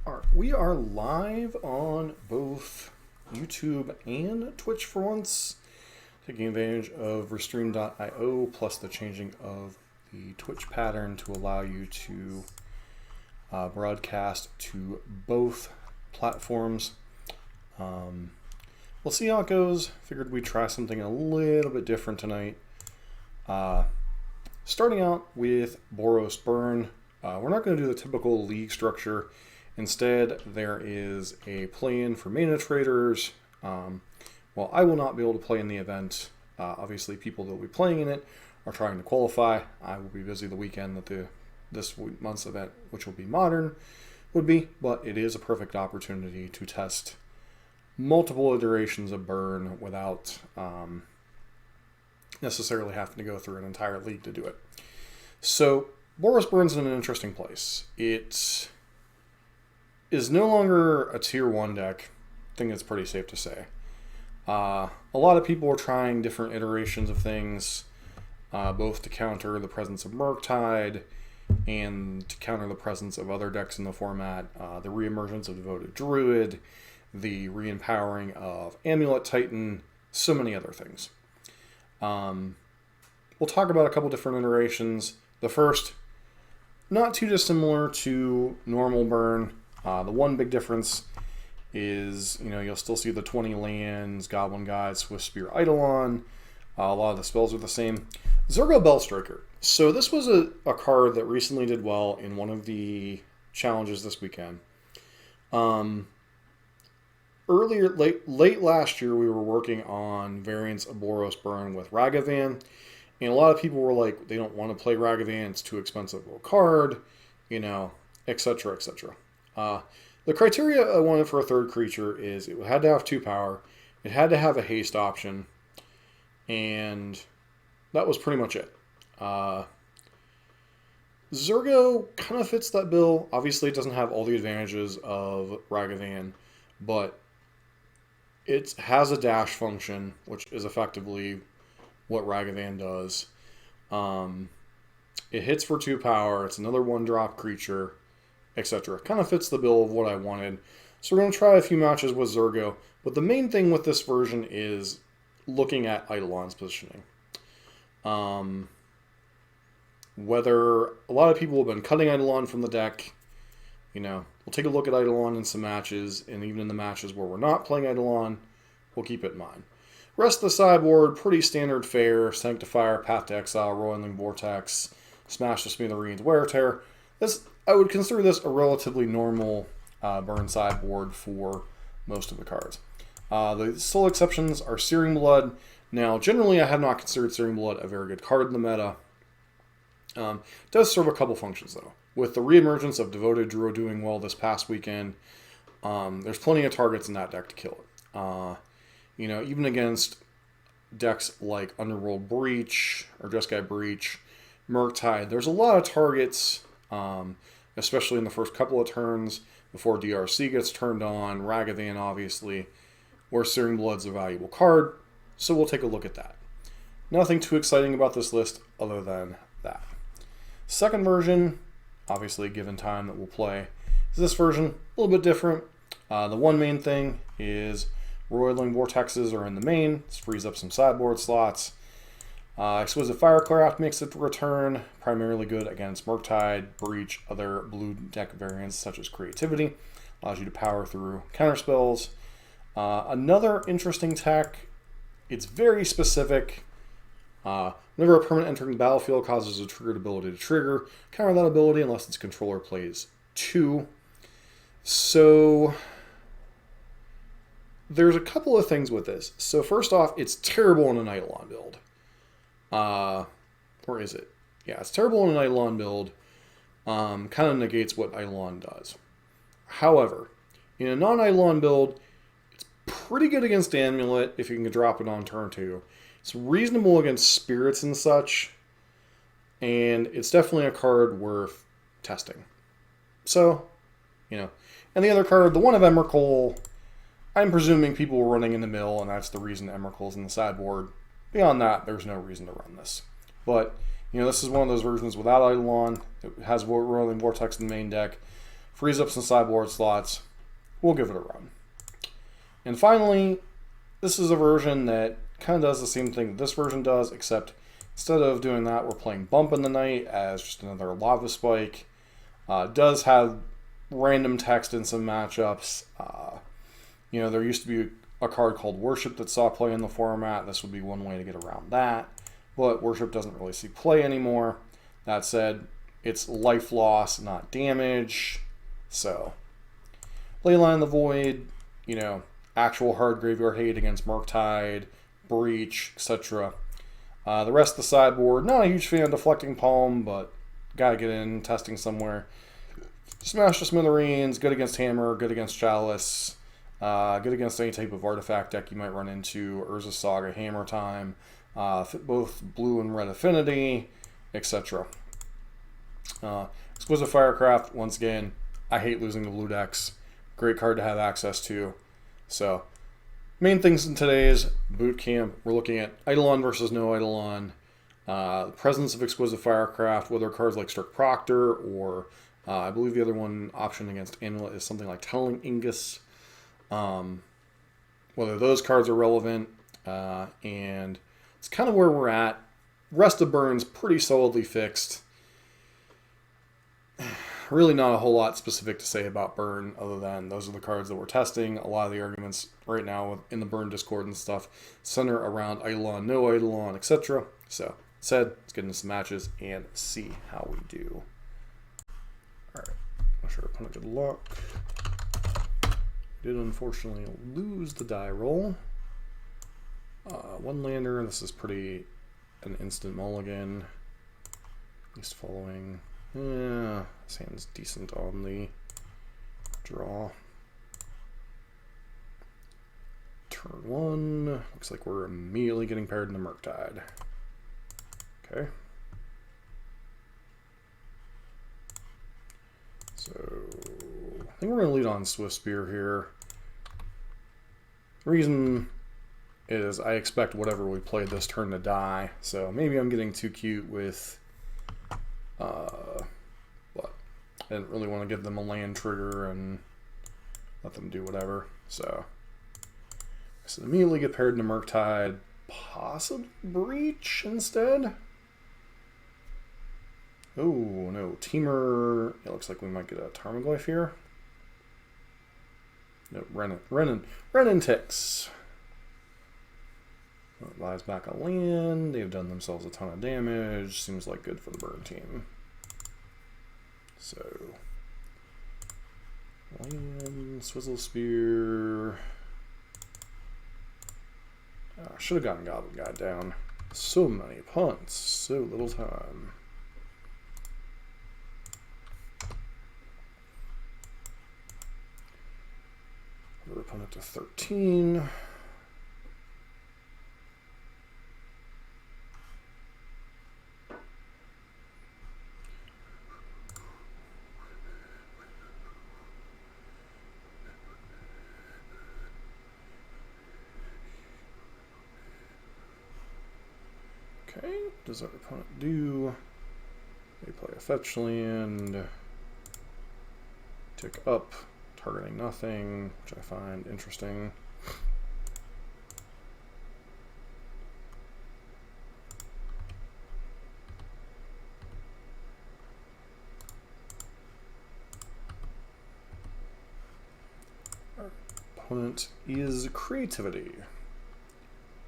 All right, we are live on both YouTube and Twitch for once, taking advantage of Restream.io plus the changing of the Twitch pattern to allow you to broadcast to both platforms. We'll see how it goes. Figured we'd try something a little bit different tonight. Starting out with Boros Burn. We're not going to do the typical league structure. Instead, there is a play-in for mana traders. While I will not be able to play in the event, obviously people that will be playing in it are trying to qualify. I will be busy the weekend that this month's event, which will be Modern, would be, but it is a perfect opportunity to test multiple iterations of Burn without necessarily having to go through an entire league to do it. So, Boros Burn's in an interesting place. It is no longer a tier 1 deck. I think it's pretty safe to say. A lot of people are trying different iterations of things, both to counter the presence of Murktide and to counter the presence of other decks in the format. The reemergence of Devoted Druid, the re-empowering of Amulet Titan, so many other things. We'll talk about a couple different iterations. The first, not too dissimilar to normal Burn. The one big difference is, you'll still see the 20 lands, Goblin Guide, Swift Spear, Eidolon. A lot of the spells are the same. Zurgo Bellstriker. So this was a card that recently did well in one of the challenges this weekend. Late last year, we were working on variants of Boros Burn with Ragavan. And a lot of people were like, they don't want to play Ragavan, it's too expensive of a card, etc., etc. The criteria I wanted for a third creature is it had to have 2 power, it had to have a haste option, and that was pretty much it. Zurgo kind of fits that bill. Obviously, it doesn't have all the advantages of Ragavan, but it has a dash function, which is effectively what Ragavan does. It hits for 2 power, it's another 1-drop creature, etc. Kind of fits the bill of what I wanted. So we're going to try a few matches with Zurgo, but the main thing with this version is looking at Eidolon's positioning. Whether a lot of people have been cutting Eidolon from the deck, we'll take a look at Eidolon in some matches, and even in the matches where we're not playing Eidolon, we'll keep it in mind. Rest of the sideboard, pretty standard fare: Sanctifier, Path to Exile, Roiling Vortex, Smash the Smithereens, Wear Tear. I would consider this a relatively normal burn sideboard for most of the cards. The sole exceptions are Searing Blood. Now, generally, I have not considered Searing Blood a very good card in the meta. It does serve a couple functions, though. With the reemergence of Devoted Druid doing well this past weekend, there's plenty of targets in that deck to kill it. Even against decks like Underworld Breach or Jeskai Breach, Murktide, there's a lot of targets, especially in the first couple of turns before DRC gets turned on. Ragavan, obviously, where Searing Blood's a valuable card, so we'll take a look at that. Nothing too exciting about this list other than that. Second version, obviously given time that we'll play, is this version. A little bit different. The one main thing is Roiling Vortexes are in the main. This frees up some sideboard slots. Exquisite Firecraft makes it return, primarily good against Murktide, Breach, other blue deck variants such as Creativity. Allows you to power through counterspells. Another interesting tech, it's very specific. Whenever a permanent entering the battlefield causes a triggered ability to trigger, counter that ability unless its controller plays 2. So there's a couple of things with this. So first off, it's terrible in an Eidolon build. Or is it? Yeah, it's terrible in an Eidolon build. Kind of negates what Eidolon does. However, in a non-Eidolon build, it's pretty good against Amulet if you can drop it on turn 2. It's reasonable against Spirits and such. And it's definitely a card worth testing. So, And the other card, the one of Emrakul, I'm presuming people were running in the mill, and that's the reason Emrakul's in the sideboard. Beyond that, there's no reason to run this. But, this is one of those versions without Eidolon. It has Roiling Vortex in the main deck. frees up some sideboard slots. We'll give it a run. And finally, this is a version that kind of does the same thing this version does, except instead of doing that, we're playing Bump in the Night as just another Lava Spike. Does have random text in some matchups. There used to be a card called Worship that saw play in the format. This would be one way to get around that. But Worship doesn't really see play anymore. That said, it's life loss, not damage. So, Leyline of the Void, actual hard graveyard hate against Murktide, Breach, etc. The rest of the sideboard, not a huge fan of Deflecting Palm, but gotta get in, testing somewhere. Smash the Smithereens, good against Hammer, good against Chalice, good against any type of artifact deck you might run into, Urza Saga, Hammer Time, both blue and red affinity, etc. Exquisite Firecraft, once again, I hate losing to blue decks. Great card to have access to. So, main things in today's boot camp, we're looking at Eidolon versus no Eidolon, the presence of Exquisite Firecraft, whether cards like Strict Proctor, or I believe the other one option against Amulet is something like Telling Ingus, whether those cards are relevant, and it's kind of where we're at. Rest of Burn's pretty solidly fixed. Really not a whole lot specific to say about Burn other than those are the cards that we're testing. A lot of the arguments right now in the Burn Discord and stuff center around Eidolon, no Eidolon, etc. So, let's get into some matches and see how we do. Alright, I'm sure opponent good luck. Did unfortunately lose the die roll. One lander, this is pretty an instant mulligan. At least following. Yeah, this hand's decent on the draw. Turn one. Looks like we're immediately getting paired in the Murktide. Okay. So, I think we're going to lead on Swift Spear here. The reason is I expect whatever we played this turn to die. So maybe I'm getting too cute with... but I didn't really want to give them a land trigger and let them do whatever. So immediately get paired into Murktide, possibly Breach instead. Oh no, Teamer. It looks like we might get a Tarmogoyf here. No, Renin Tecks. Buys back a land. They've done themselves a ton of damage. Seems like good for the Burn team. So, land, Swizzle Spear. Should have gotten Goblin Guy down. So many punts, so little time. We're opponent to 13. Okay, does our opponent do? They play a fetch land, tick up, targeting nothing, which I find interesting. Our opponent is Creativity.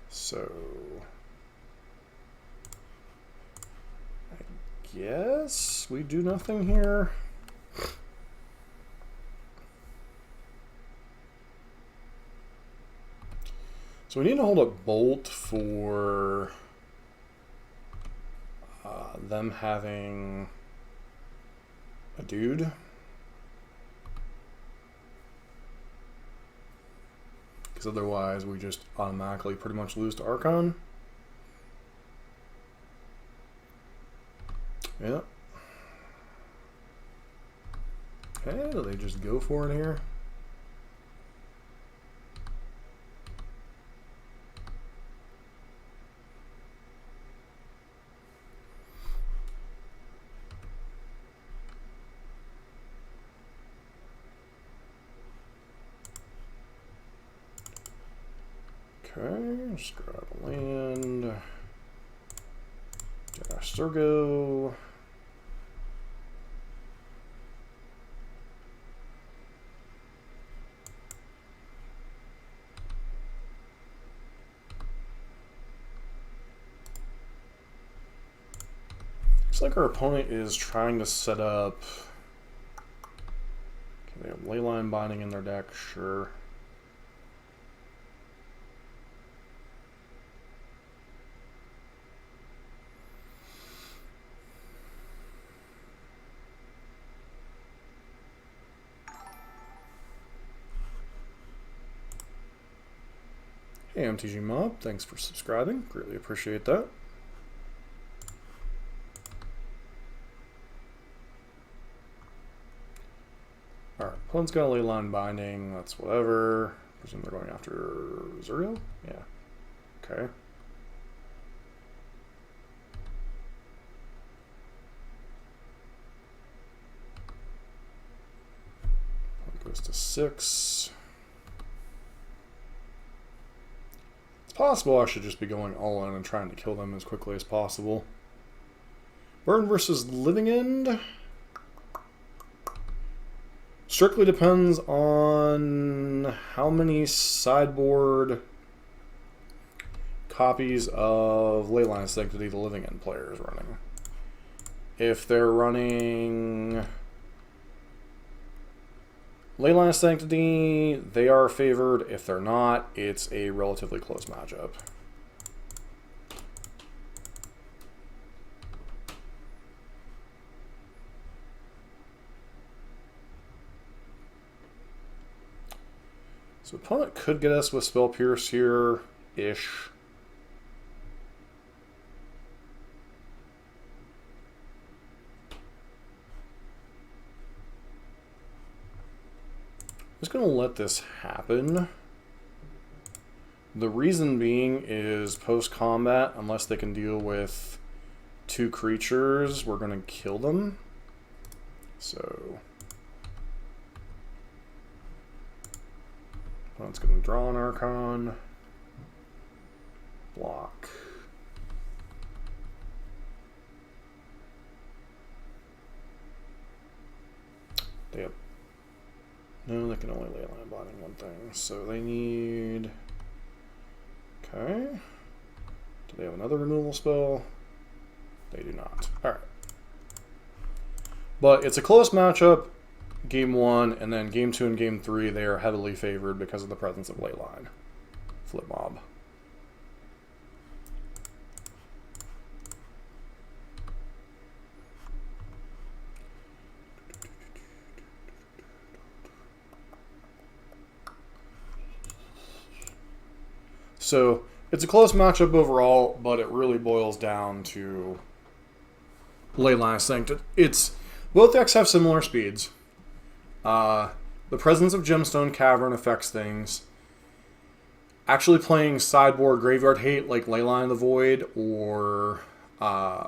So I guess we do nothing here. So we need to hold up Bolt for them having a dude. Because otherwise we just automatically pretty much lose to Archon. Yeah. Okay, do they just go for it here? Okay, just go out of land. Dash Zurgo. Looks like our opponent is trying to set up. Okay, they have Leyline Binding in their deck, sure. Hey MTG Mob, thanks for subscribing. Greatly appreciate that. Alright, opponent's got a Leyline Binding, that's whatever. I presume they're going after Zurgo? Yeah. Okay. Opponent goes to 6. It's possible I should just be going all in and trying to kill them as quickly as possible. Burn versus Living End. Strictly depends on how many sideboard copies of Leyline Sanctity the Living End player is running. If they're running Leyline Sanctity, they are favored. If they're not, it's a relatively close matchup. So opponent could get us with Spell Pierce here-ish. I'm just going to let this happen. The reason being is post-combat, unless they can deal with 2 creatures, we're going to kill them. So opponent's going to draw an Archon. Block. They have... No, they can only Leyline Binding one thing. So they need... Okay. Do they have another removal spell? They do not. Alright. But it's a close matchup. Game 1, and then Game 2 and Game 3, they are heavily favored because of the presence of Leyline. Flip mob. So it's a close matchup overall, but it really boils down to Leyline Sanctity. Both decks have similar speeds. The presence of Gemstone Cavern affects things. Actually playing sideboard Graveyard Hate like Leyline of the Void or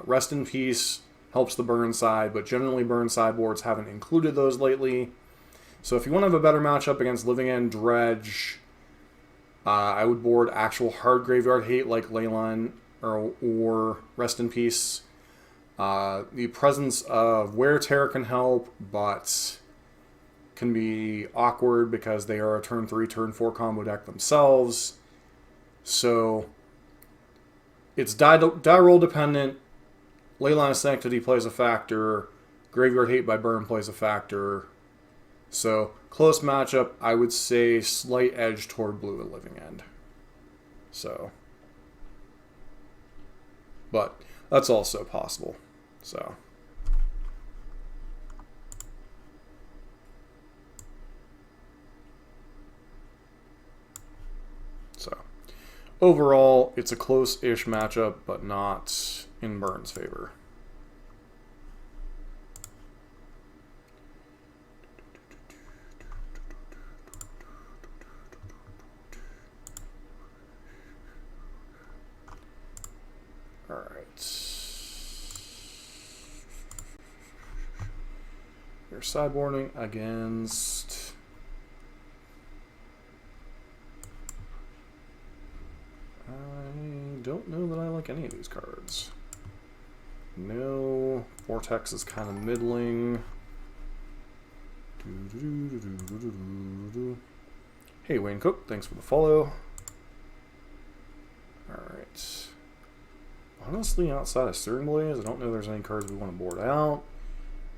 Rest in Peace helps the burn side, but generally burn sideboards haven't included those lately. So if you want to have a better matchup against Living End, Dredge, I would board actual hard Graveyard Hate like Leyline or Rest in Peace. The presence of Wear Terror can help, but can be awkward because they are a turn 3, turn 4 combo deck themselves. So it's die roll dependent. Leyline of Sanctity plays a factor. Graveyard Hate by Burn plays a factor. So close matchup, I would say slight edge toward blue at Living End. So, but that's also possible. So. Overall, it's a close-ish matchup, but not in Burn's favor. All right. You're sideboarding against... don't know that I like any of these cards. No, Vortex is kind of middling. Hey, Wayne Cook, thanks for the follow. Alright. Honestly, outside of Steering Blaze, I don't know if there's any cards we want to board out.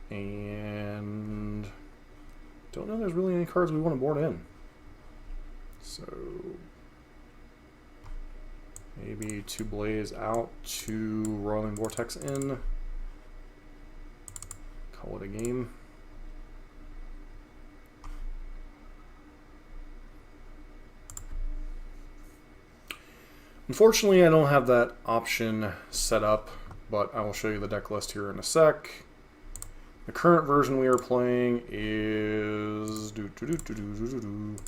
And don't know if there's really any cards we want to board in. So maybe 2 Blaze out, 2 Roiling Vortex in. Call it a game. Unfortunately, I don't have that option set up, but I will show you the deck list here in a sec. The current version we are playing is the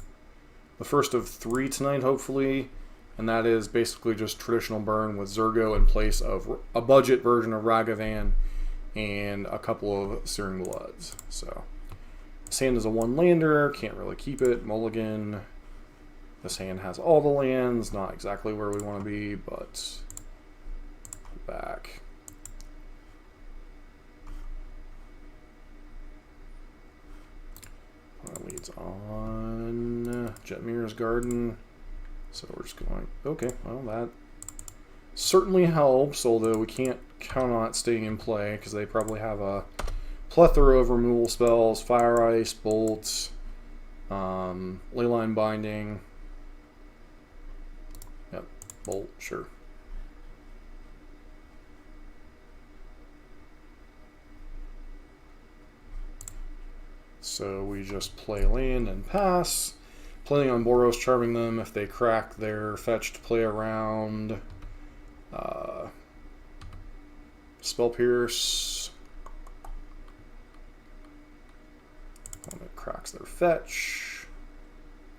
first of 3 tonight, hopefully, and that is basically just traditional burn with Zurgo in place of a budget version of Ragavan and a couple of Searing Bloods. So, this hand is a 1-lander, can't really keep it, mulligan. This hand has all the lands, not exactly where we want to be, but back. Leads on Jetmir's Garden. So we're just going, okay, well that certainly helps, although we can't count on it staying in play because they probably have a plethora of removal spells, Fire Ice, Bolts, Leyline Binding. Yep, Bolt, sure. So we just play land and pass, planning on Boros charming them if they crack their fetch to play around. Spell Pierce. When it cracks their fetch.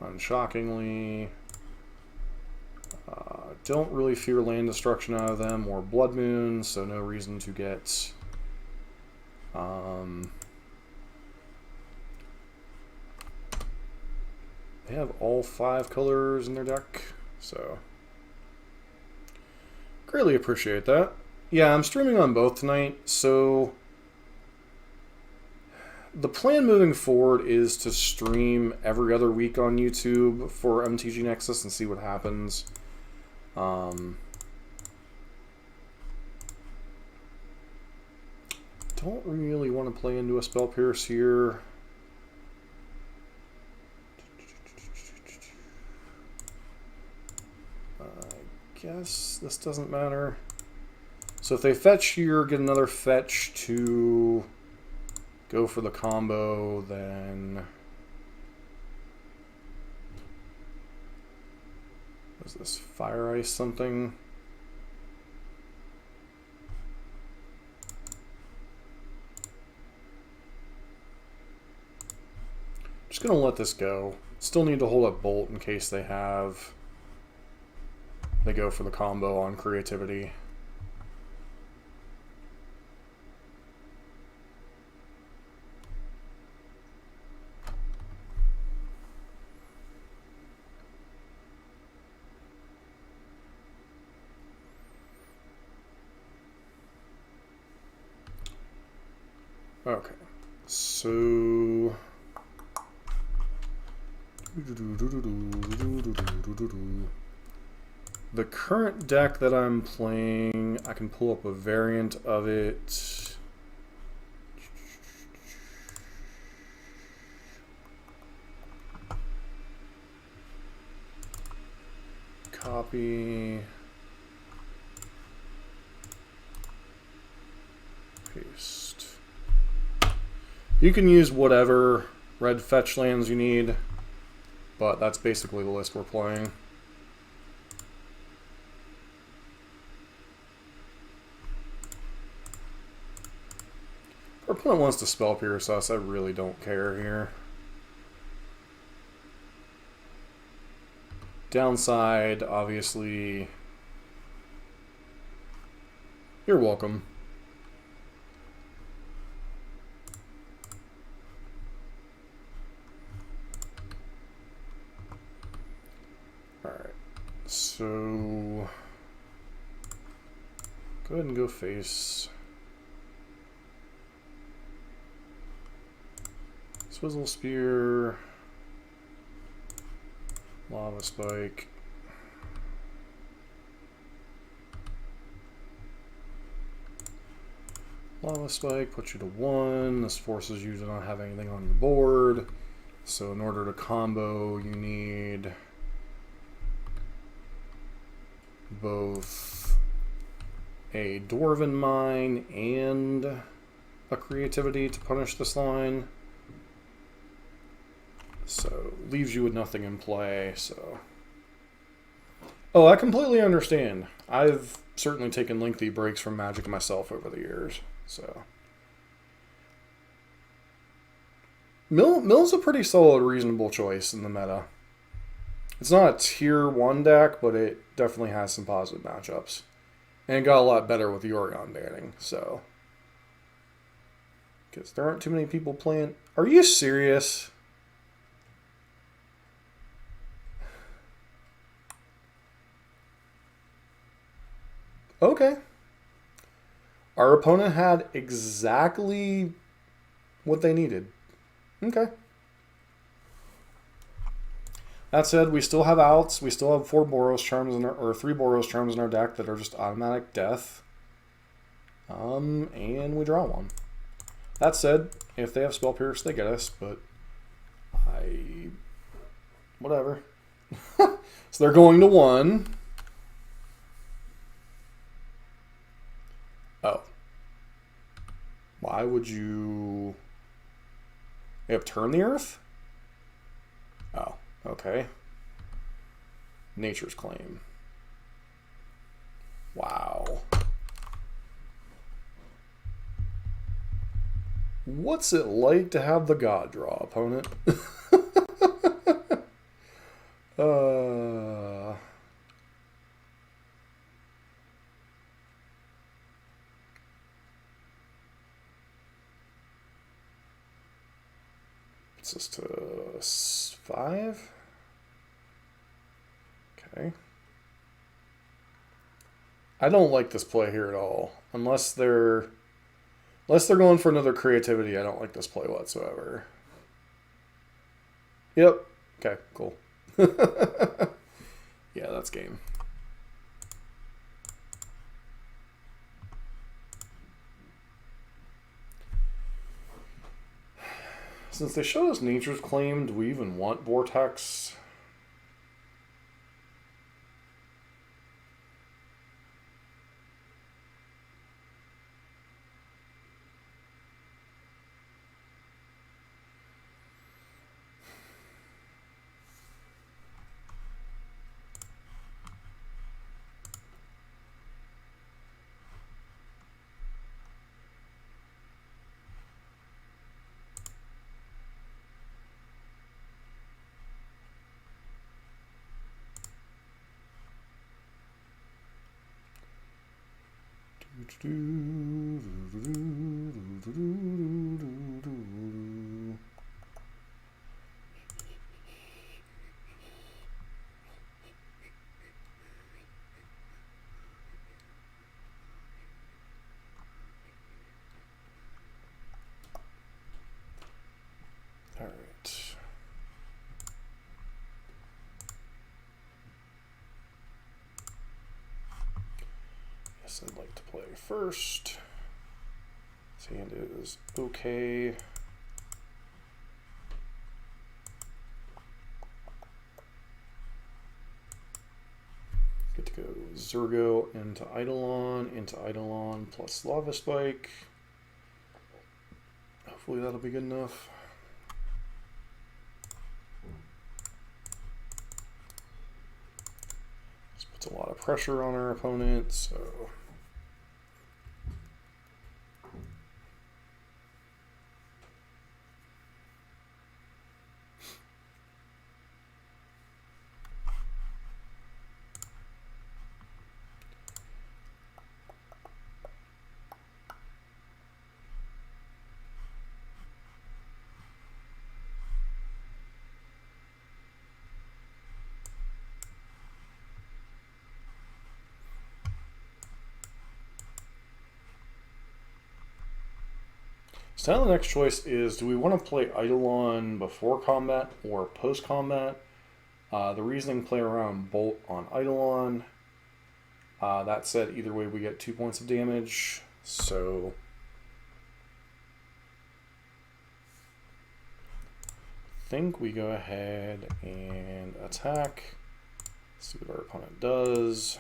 Unshockingly. Don't really fear land destruction out of them or Blood Moon, so no reason to get they have all 5 colors in their deck, so greatly appreciate that. Yeah, I'm streaming on both tonight, so the plan moving forward is to stream every other week on YouTube for MTG Nexus and see what happens. Don't really want to play into a Spell Pierce here. Guess this doesn't matter. So if they fetch here, get another fetch to go for the combo, then is this Fire Ice something? Just gonna let this go. Still need to hold up Bolt in case they go for the combo on creativity. Okay, so the current deck that I'm playing, I can pull up a variant of it. Copy. Paste. You can use whatever red fetch lands you need, but that's basically the list we're playing. Our opponent wants to Spell Pierce us, I really don't care here. Downside, obviously, you're welcome. Alright, so Go ahead and go face. Swizzle Spear. Lava Spike. Lava Spike puts you to 1. This forces you to not have anything on your board. So in order to combo, you need both a Dwarven Mine and a Creativity to punish this line. So leaves you with nothing in play. So, oh, I completely understand. I've certainly taken lengthy breaks from Magic myself over the years. So Mill's a pretty solid, reasonable choice in the meta. It's not a tier 1 deck, but it definitely has some positive matchups. And it got a lot better with the Oregon banning, so. Because there aren't too many people playing. Are you serious? Okay. Our opponent had exactly what they needed. Okay. That said, we still have outs. We still have 4 Boros Charms in our, or 3 Boros Charms in our deck that are just automatic death. And we draw 1. That said, if they have Spell Pierce, they get us, but whatever. So they're going to 1. Oh. Why would you... They have Turn the Earth? Oh, okay. Nature's Claim. Wow. What's it like to have the God draw, opponent? It's just to 5. Okay. I don't like this play here at all. Unless they're going for another creativity, I don't like this play whatsoever. Yep. Okay, cool. Yeah, that's game. Since they showed us Nature's Claim, do we even want Vortex? All right. Guess I'd like to play first. His hand is okay. Get to go Zurgo into Eidolon plus Lava Spike. Hopefully that'll be good enough. This puts a lot of pressure on our opponent, so. So now the next choice is, do we want to play Eidolon before combat or post-combat? The reasoning, play around Bolt on Eidolon. That said, either way we get 2 points of damage, so I think we go ahead and attack, see what our opponent does.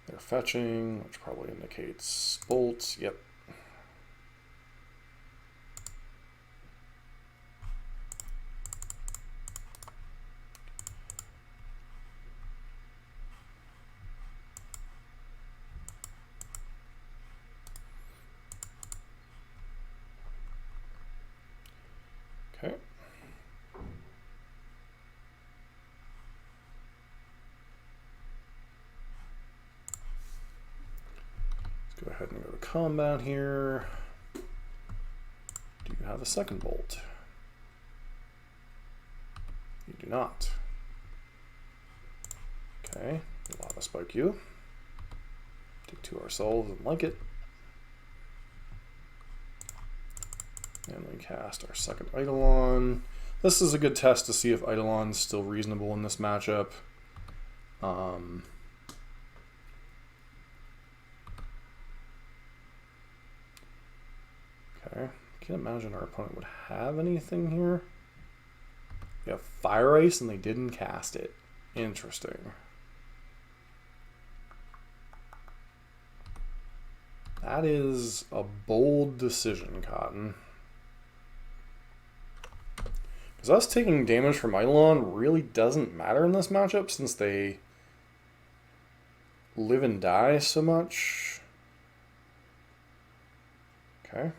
They're fetching, which probably indicates Bolt. Yep. Okay. Go ahead and go to combat here. Do you have a second Bolt? You do not. Okay, we'll have a spike you. Take 2 ourselves and like it. And we cast our second Eidolon. This is a good test to see if Eidolon's still reasonable in this matchup. Okay, can't imagine our opponent would have anything here. We have Fire Ice and they didn't cast it. Interesting. That is a bold decision, Cotton. Because us taking damage from Eidolon really doesn't matter in this matchup since they live and die so much. Okay.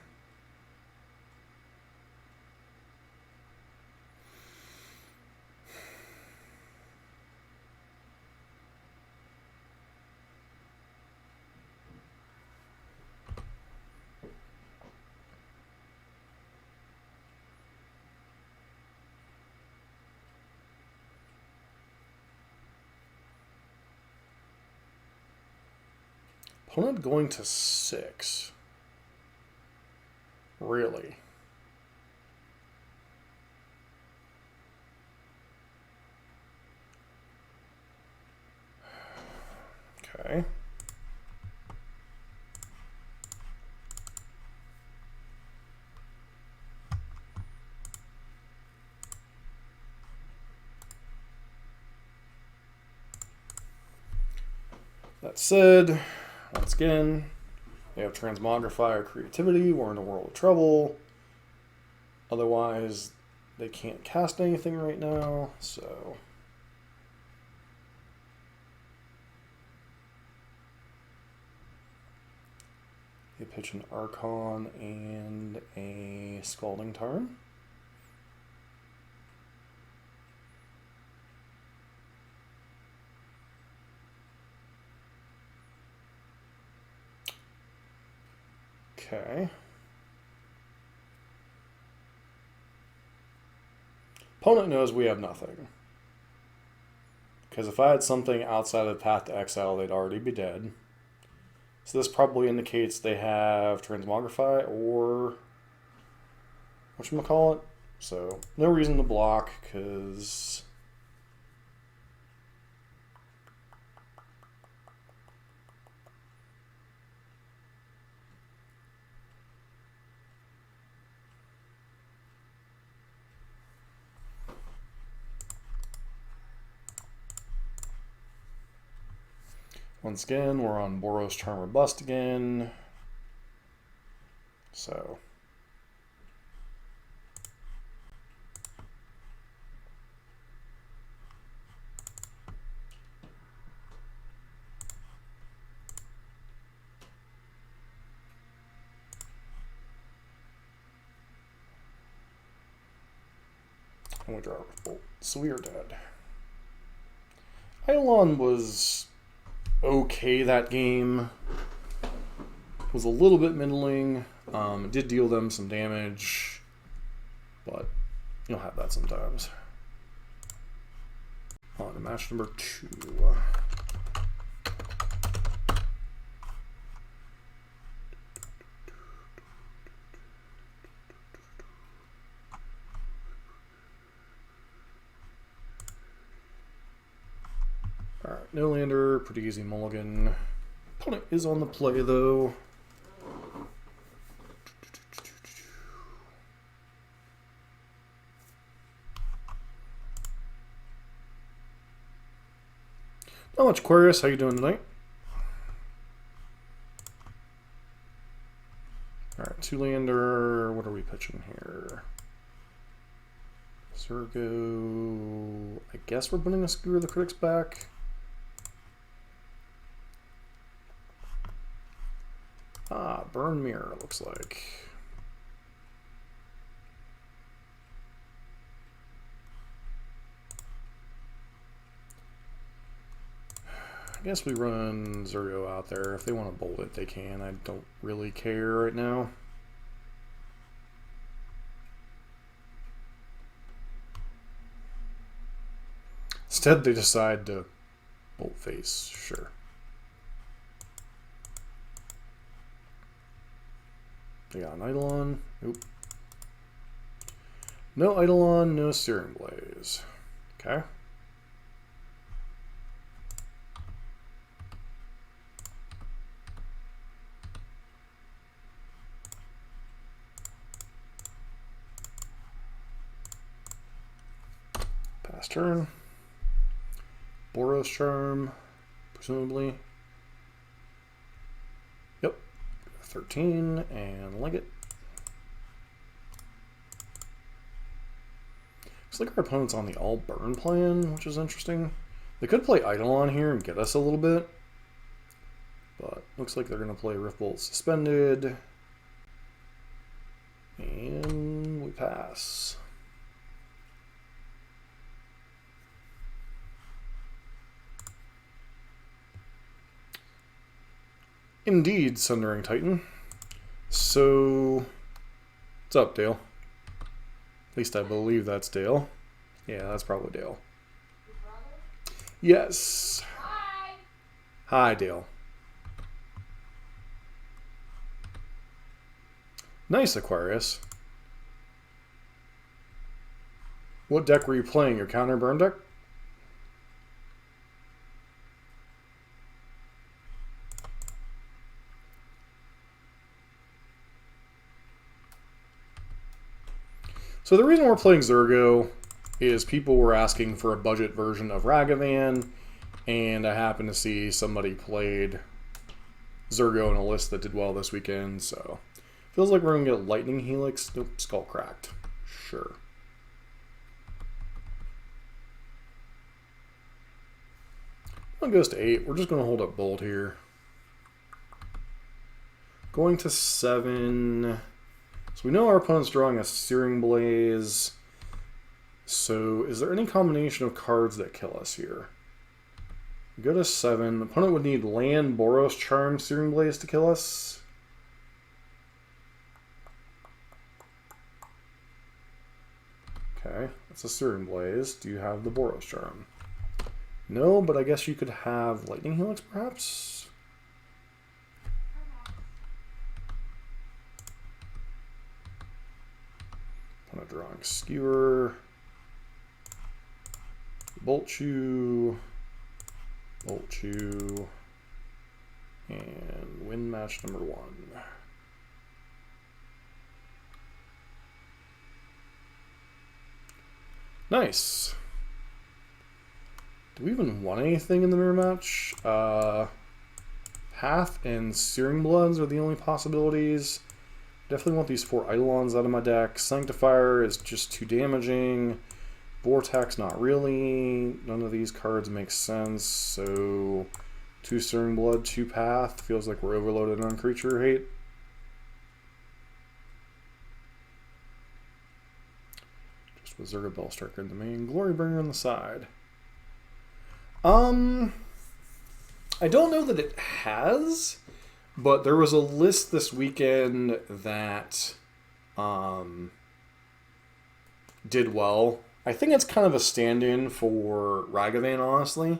Opponent going to 6. Really? Okay. That said, once again, they have Transmogrify or Creativity. We're in a world of trouble. Otherwise, they can't cast anything right now, so... They pitch an Archon and a Scalding Tarn. Okay. Opponent knows we have nothing. Because if I had something outside of Path to Exile, they'd already be dead. So this probably indicates they have Transmogrify or whatchamacallit. So no reason to block because once again, we're on Boros Charm or Bust again. So. And we draw our Bolt. So we are dead. Eidolon was okay that game. Was a little bit middling. It did deal them some damage, but you'll have that sometimes. On to match number 2. no lander, pretty easy mulligan. Opponent is on the play though. Not much, Aquarius. How you doing tonight? Alright, 2-lander. What are we pitching here? Zurgo. I guess we're putting a Skewer the Critics back. Ah, Burn Mirror, looks like. I guess we run Zurgo out there. If they want to bolt it, they can. I don't really care right now. Instead, they decide to bolt face. Sure. They got an Eidolon. Nope. No Eidolon, no Steering Blaze. Okay. Pass turn. Boros Charm, presumably. Yep. 13 and leg it. Looks like our opponent's on the all burn plan, which is interesting. They could play Eidolon here and get us a little bit. But looks like they're going to play Riftbolt Suspended. And we pass. Indeed, Sundering Titan. So, what's up, Dale? At least I believe that's Dale. Yeah, that's probably Dale. Your brother? Yes. Hi. Hi, Dale. Nice, Aquarius. What deck were you playing? Your counter burn deck? So the reason we're playing Zurgo is people were asking for a budget version of Ragavan, and I happened to see somebody played Zurgo in a list that did well this weekend, so feels like we're going to get Lightning Helix. Nope, Skull Cracked. Sure. One goes to 8. We're just going to hold up Bolt here. Going to 7. So we know our opponent's drawing a Searing Blaze. So is there any combination of cards that kill us here? We go to 7. The opponent would need land, Boros Charm, Searing Blaze to kill us. Okay, that's a Searing Blaze. Do you have the Boros Charm? No, but I guess you could have Lightning Helix perhaps? Drawing Skewer, Bolt Chew, and win match number 1. Nice. Do we even want anything in the mirror match? Path and Searing Bloods are the only possibilities. Definitely want these 4 Eidolons out of my deck. Sanctifier is just too damaging. Vortex, not really. None of these cards make sense. So 2 Searing Blood, 2 Path. Feels like we're overloaded on creature hate. Just with Zurgo Bellstriker in the main. Glory Bringer on the side. I don't know that it has. But there was a list this weekend that did well. I think it's kind of a stand-in for Ragavan, honestly.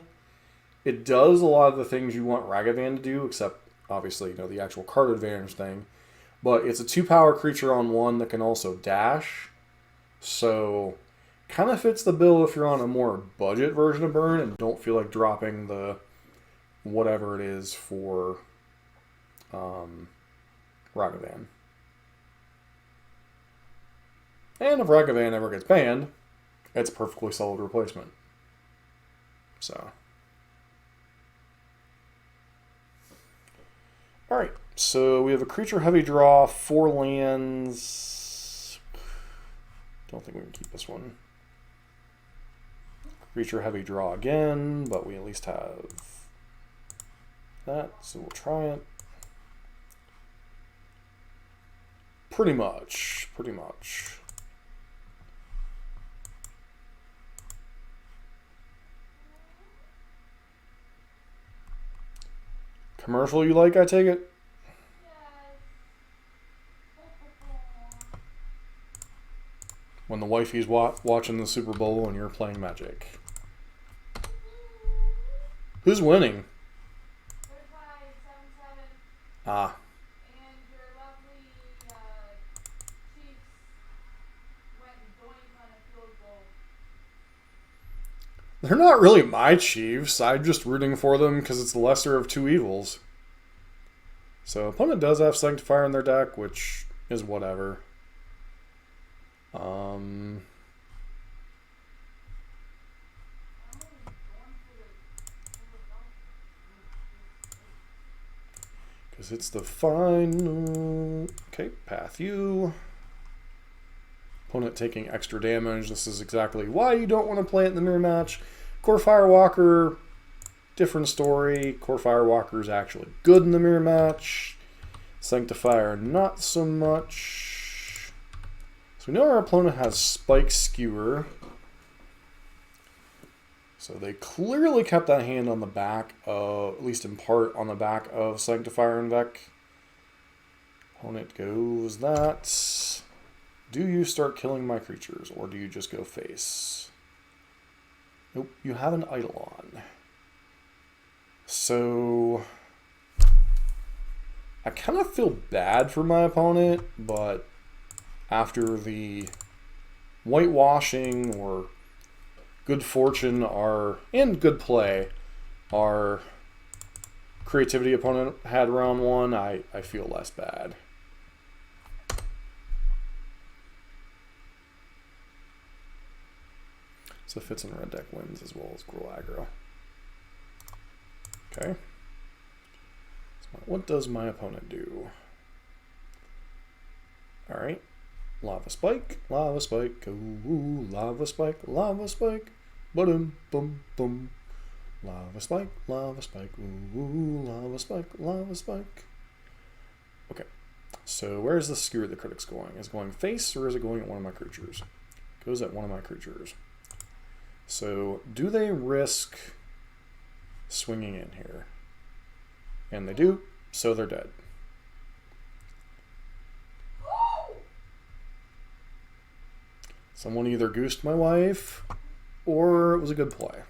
It does a lot of the things you want Ragavan to do, except, obviously, the actual card advantage thing. But it's a 2-power creature on 1 that can also dash. So, kind of fits the bill if you're on a more budget version of Burn and don't feel like dropping the whatever it is for Ragavan. And if Ragavan ever gets banned, it's a perfectly solid replacement. So. Alright, so we have a creature heavy draw, 4 lands. Don't think we can keep this one. Creature heavy draw again, but we at least have that, so we'll try it. Pretty much. Commercial you like, I take it? When the wifey's watching the Super Bowl and you're playing Magic. Who's winning? They're tied 7-7. Ah. And your lovely Chiefs went doink on a field goal. They're not really my Chiefs. I'm just rooting for them because it's the lesser of two evils. So opponent does have Sanctifier in their deck, which is whatever. Because it's the final. Okay, path you. Opponent taking extra damage. This is exactly why you don't want to play it in the mirror match. Core Firewalker, different story. Core Firewalker is actually good in the mirror match. Sanctifier, not so much. So we know our opponent has Spike Skewer. So they clearly kept that hand on the back of, at least in part, on the back of Sanctifier and Vec. Opponent goes that. Do you start killing my creatures, or do you just go face? Nope, you have an Eidolon. So I kind of feel bad for my opponent, but after the whitewashing or good fortune and good play our creativity opponent had round one, I feel less bad. So Fits and red deck wins as well as Gruul aggro. Okay. So what does my opponent do? Alright. Lava Spike, Lava Spike, ooh, Lava Spike, Lava Spike, ba-dum, bum, bum. Lava Spike, Lava Spike, ooh, Lava Spike, Lava Spike. Okay, so where is the Skewer the Critic's going? Is it going face, or is it going at one of my creatures? It goes at one of my creatures. So, do they risk swinging in here? And they do, so they're dead. Someone either goosed my wife, or it was a good play.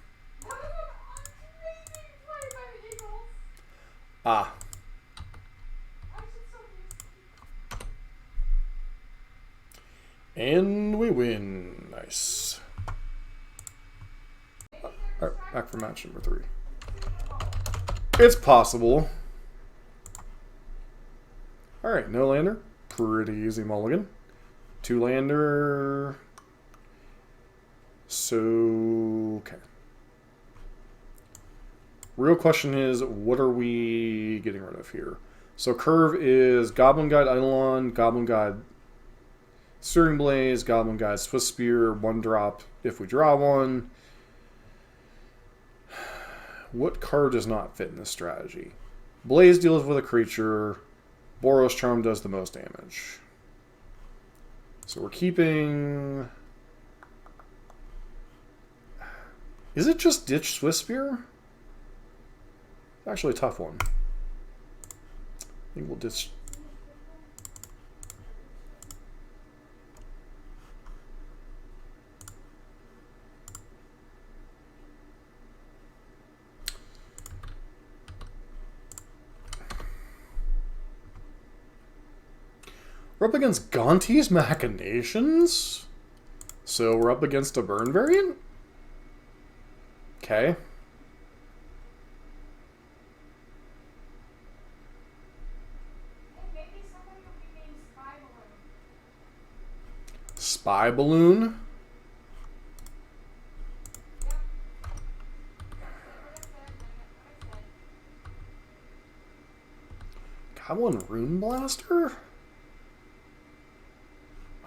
Ah. And we win. Nice. Alright, back for match number 3. It's possible. Alright, no lander. Pretty easy mulligan. 2 lander. So, okay. Real question is, what are we getting rid of here? So curve is Goblin Guide Eidolon, Goblin Guide Searing Blaze, Goblin Guide Swift Spear, 1 drop if we draw one. What card does not fit in this strategy? Blaze deals with a creature. Boros Charm does the most damage. So we're keeping... Is it just ditch Swift Spear? It's actually a tough one. I think we'll ditch... We're up against Gonti's Machinations? So we're up against a burn variant? Okay. Spy Balloon. Got one Rune Blaster?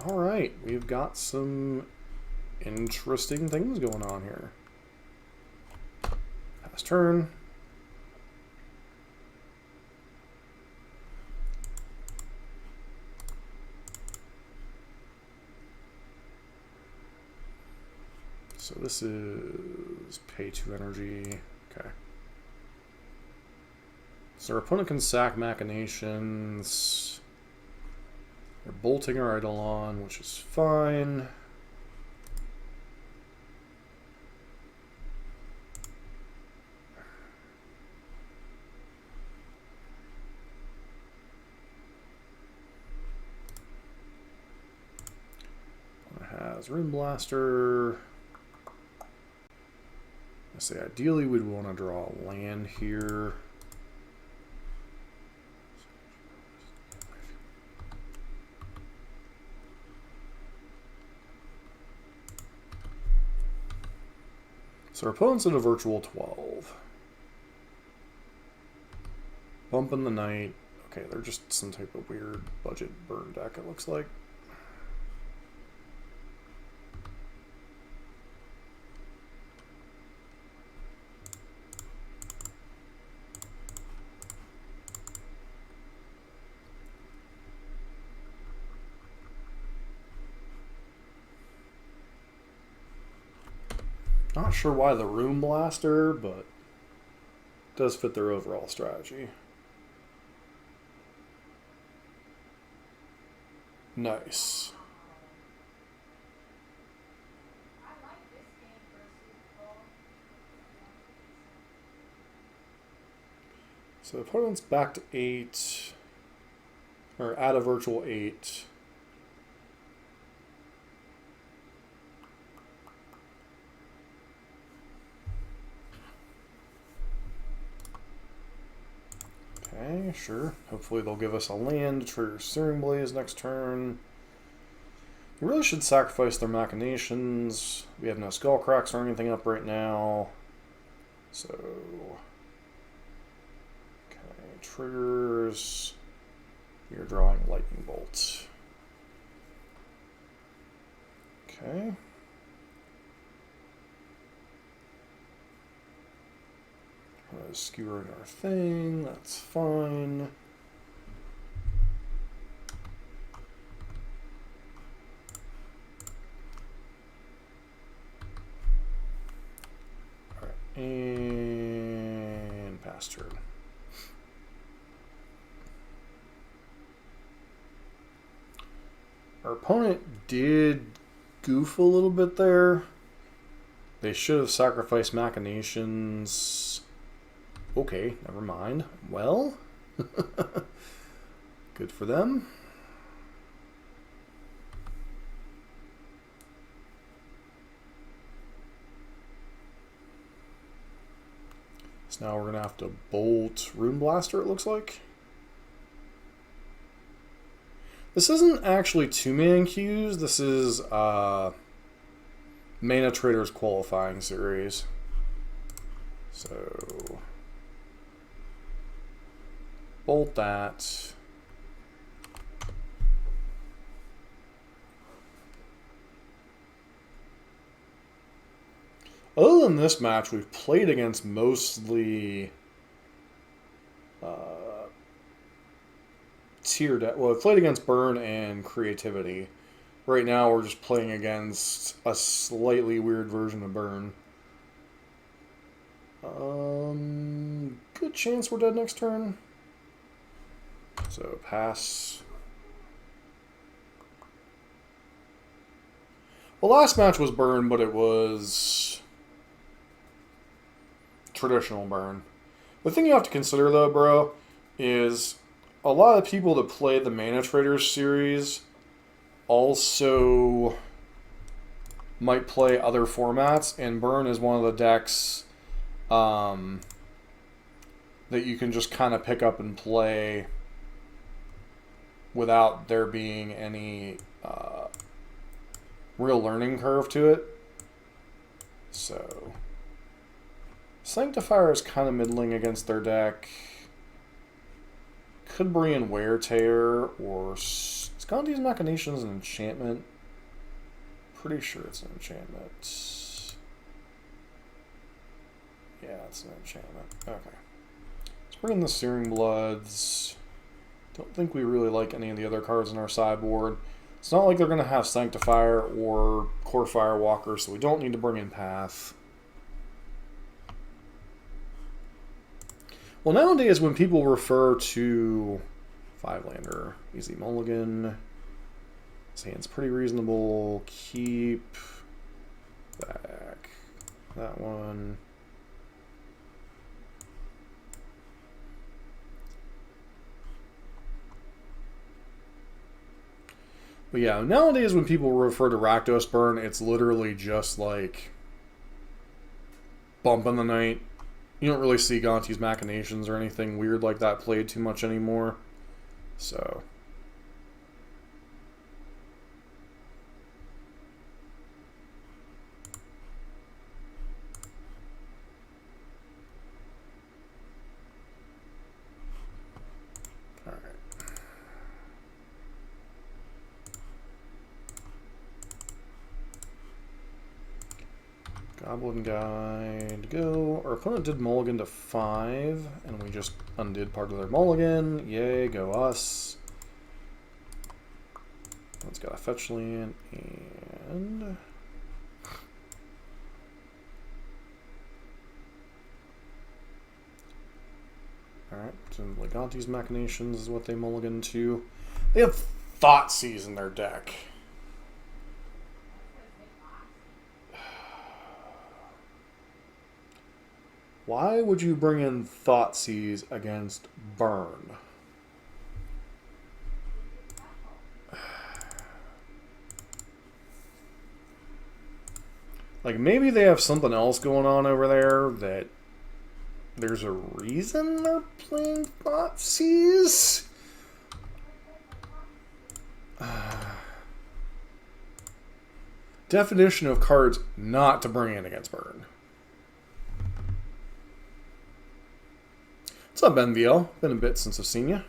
Alright, we've got some interesting things going on here. Pass turn. So this is pay 2 energy. Okay. So our opponent can sack Machinations. They're bolting our Eidolon, which is fine. Has Rune Blaster. I say ideally we'd want to draw a land here. So our opponent's at a virtual 12. Bumping the Knight. Okay, they're just some type of weird budget burn deck, it looks like. Not sure why the Rune Blaster, but it does fit their overall strategy. Nice. I like this game for Super Bowl. So opponent's back to 8, or at a virtual 8. Okay, sure. Hopefully they'll give us a land to trigger Searing Blaze next turn. We really should sacrifice their Machinations. We have no Skullcracks or anything up right now. So... okay, triggers. You're drawing Lightning Bolt. Okay. Skewering our thing, that's fine. Alright, and pass turn. Our opponent did goof a little bit there. They should have sacrificed Machinations. Okay, never mind. Well, good for them. So now we're going to have to bolt Rune Blaster, it looks like. This isn't actually 2-man queues. This is Mana Traders qualifying series. So... bolt that. Other than this match, we've played against mostly tier deck. Well, we've played against Burn and Creativity. Right now, we're just playing against a slightly weird version of Burn. Good chance we're dead next turn. So pass. Well, last match was Burn, but it was traditional Burn. The thing you have to consider, though, bro, is a lot of people that play the Mana Traders series also might play other formats, and Burn is one of the decks that you can just kind of pick up and play without there being any real learning curve to it. So Sanctifier is kind of middling against their deck. Could bring in Wear Tear or Gonti's Machinations an enchantment. Pretty sure it's an enchantment. Yeah, it's an enchantment. Okay. Let's bring in the Searing Bloods. Don't think we really like any of the other cards in our sideboard. It's not like they're going to have Sanctifier or Core Firewalker, so we don't need to bring in Path. Well, nowadays when people refer to 5-lander, easy mulligan, his hand's pretty reasonable, keep, back, that one. But yeah, nowadays when people refer to Rakdos Burn, it's literally just like bump in the night. You don't really see Gonti's Machinations or anything weird like that played too much anymore. So Goblin Guide, go. Our opponent did mulligan to 5, and we just undid part of their mulligan. Yay, go us. Let's got a fetch land, and alright, presumably Gonti's Machinations is what they mulligan to. They have Thoughtseize in their deck. Why would you bring in Thoughtseize against Burn? Like, maybe they have something else going on over there that there's a reason they're playing Thoughtseize? Definition of cards not to bring in against Burn. What's up, NVL? Been a bit since I've seen you.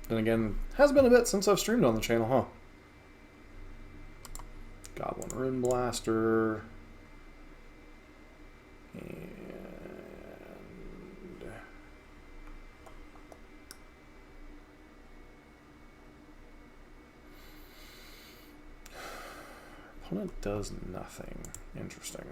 Then again, has been a bit since I've streamed on the channel, huh? Goblin Rune Blaster. And opponent does nothing. Interesting.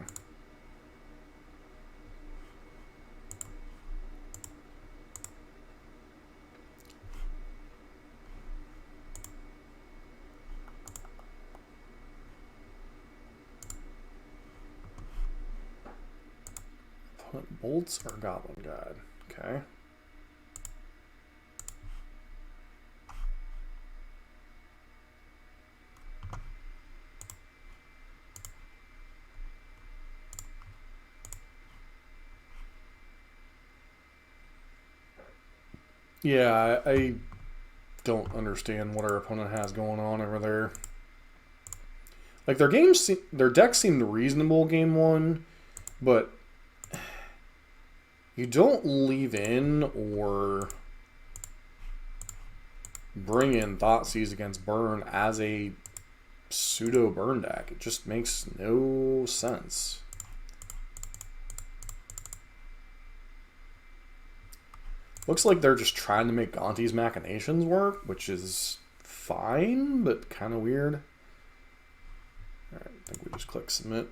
Bolts or Goblin Guide? Okay. Yeah, I don't understand what our opponent has going on over there. Like, their deck seemed reasonable game one, but you don't leave in or bring in Thoughtseize against Burn as a pseudo Burn deck. It just makes no sense. Looks like they're just trying to make Gonti's Machinations work, which is fine, but kind of weird. Alright, I think we just click submit.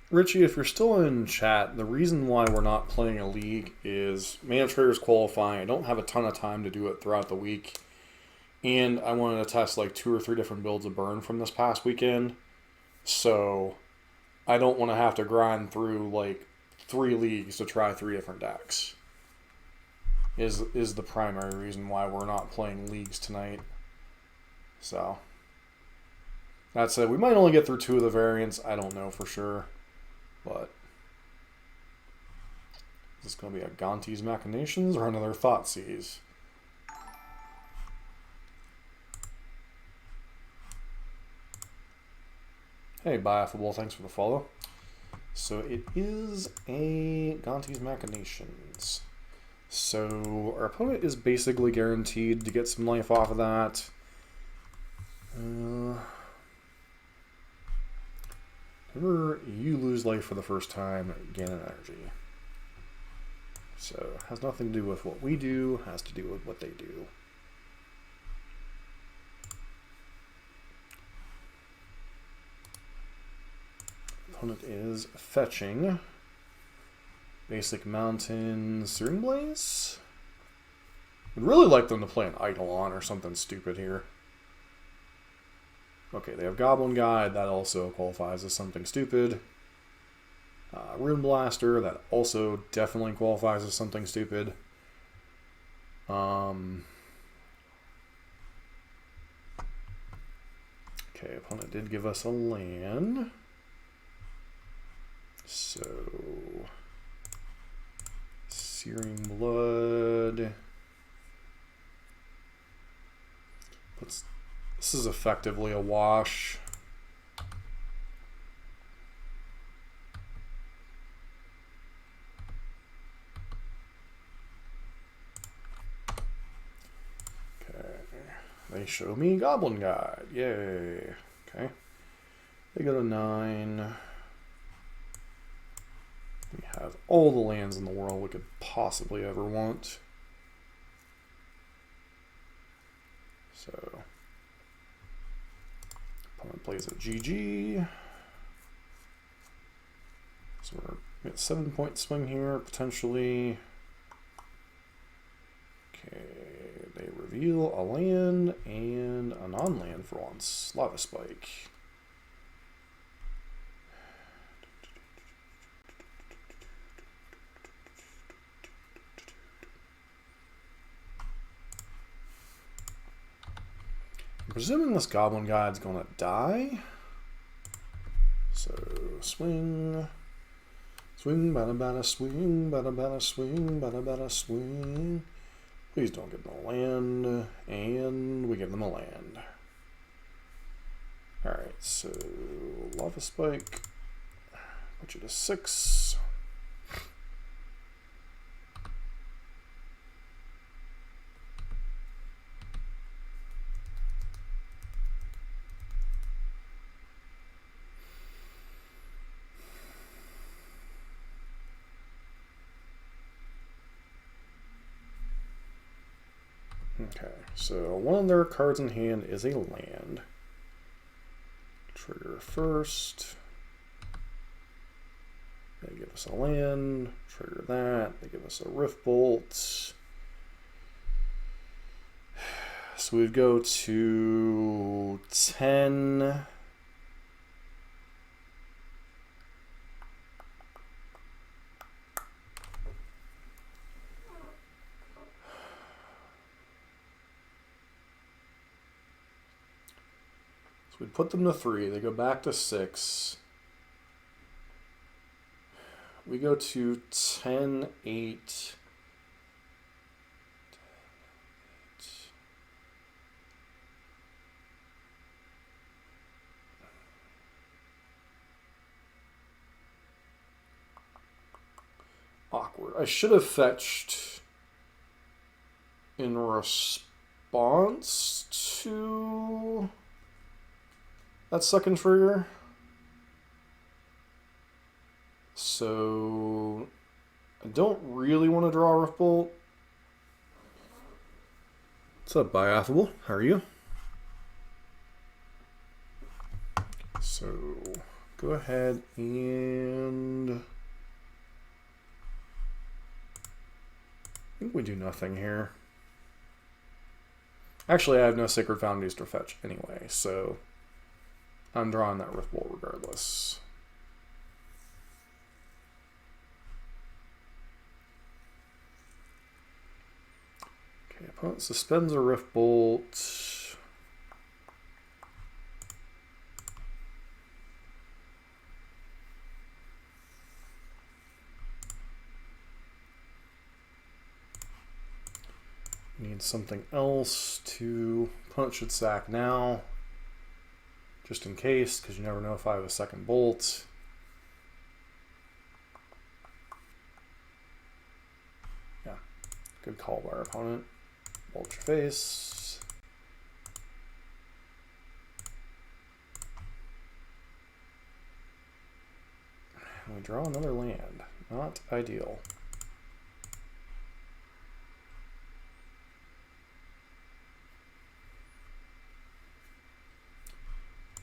Richie, if you're still in chat, the reason why we're not playing a league is Mana Trader's qualifying. I don't have a ton of time to do it throughout the week. And I wanted to test like 2 or 3 different builds of Burn from this past weekend. So I don't want to have to grind through like 3 leagues to try 3 different decks. Is the primary reason why we're not playing leagues tonight. So that said, we might only get through 2 of the variants. I don't know for sure, but is this going to be a Gonti's Machinations or another Thoughtseize? Hey, Biaffable, thanks for the follow. So it is a Gonti's Machinations. So our opponent is basically guaranteed to get some life off of that. Whenever you lose life for the first time, gain an energy. So it has nothing to do with what we do, has to do with what they do. Opponent is fetching basic mountain Searing Blaze. Would really like them to play an Eidolon or something stupid here. Okay, they have Goblin Guide, that also qualifies as something stupid. Rune Blaster, that also definitely qualifies as something stupid. Okay, opponent did give us a land. So Searing Blood. This is effectively a wash. Okay. They show me Goblin Guide. Yay. Okay. They go to 9. We have all the lands in the world we could possibly ever want. So, opponent plays a GG. So we're at 7-point swing here, potentially. Okay, they reveal a land and a non-land for once. Lava Spike. I'm presuming this Goblin Guide's gonna die. So swing. Swing, bada bada swing, bada bada swing, bada bada swing. Please don't give them a land. And we give them a land. Alright, so Lava Spike. Put you to 6. Okay, so one of their cards in hand is a land. Trigger first. They give us a land. Trigger that. They give us a Rift Bolt. So we'd go to 10. We put them to 3. They go back to 6. We go to 10, 8. Awkward. I should have fetched in response to that second trigger. So I don't really want to draw a Rift Bolt. What's up, Biaffable? How are you? So go ahead and I think we do nothing here. Actually, I have no Sacred Foundries to fetch anyway, so I'm drawing that Rift Bolt regardless. Opponent suspends a Rift Bolt. Need something else to... Opponent should sack now. Just in case, because you never know if I have a second bolt. Yeah, good call by our opponent. Bolt your face. And we draw another land. Not ideal.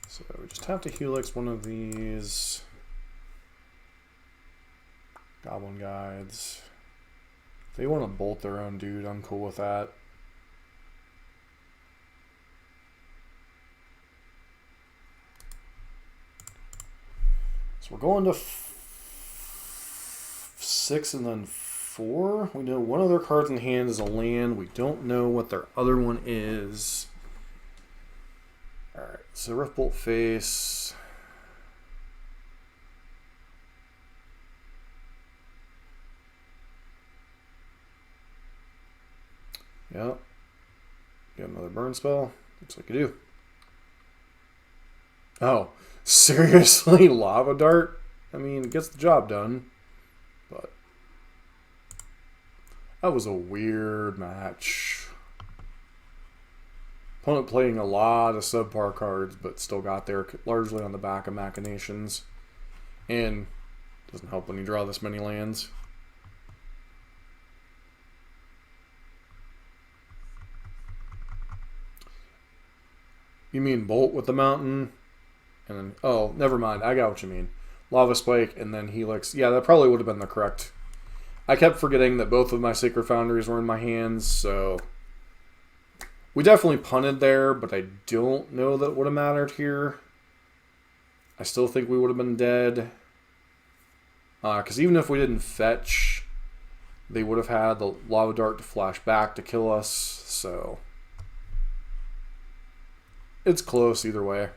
So we just have to helix one of these goblin guides. If they want to bolt their own dude, I'm cool with that. So we're going to 6 and then 4. We know one of their cards in hand is a land. We don't know what their other one is. Alright, so Rift Bolt face. Yep. Get another burn spell. Looks like you do. Oh, seriously? Lava Dart? I mean, it gets the job done. But that was a weird match. Opponent playing a lot of subpar cards, but still got there largely on the back of Machinations. And doesn't help when you draw this many lands. You mean Bolt with the mountain? And then, oh, never mind. I got what you mean. Lava Spike and then Helix. Yeah, that probably would have been the correct. I kept forgetting that both of my Sacred Foundries were in my hands, so... We definitely punted there, but I don't know that would have mattered here. I still think we would have been dead. Because even if we didn't fetch, they would have had the Lava Dart to flash back to kill us, so... It's close either way.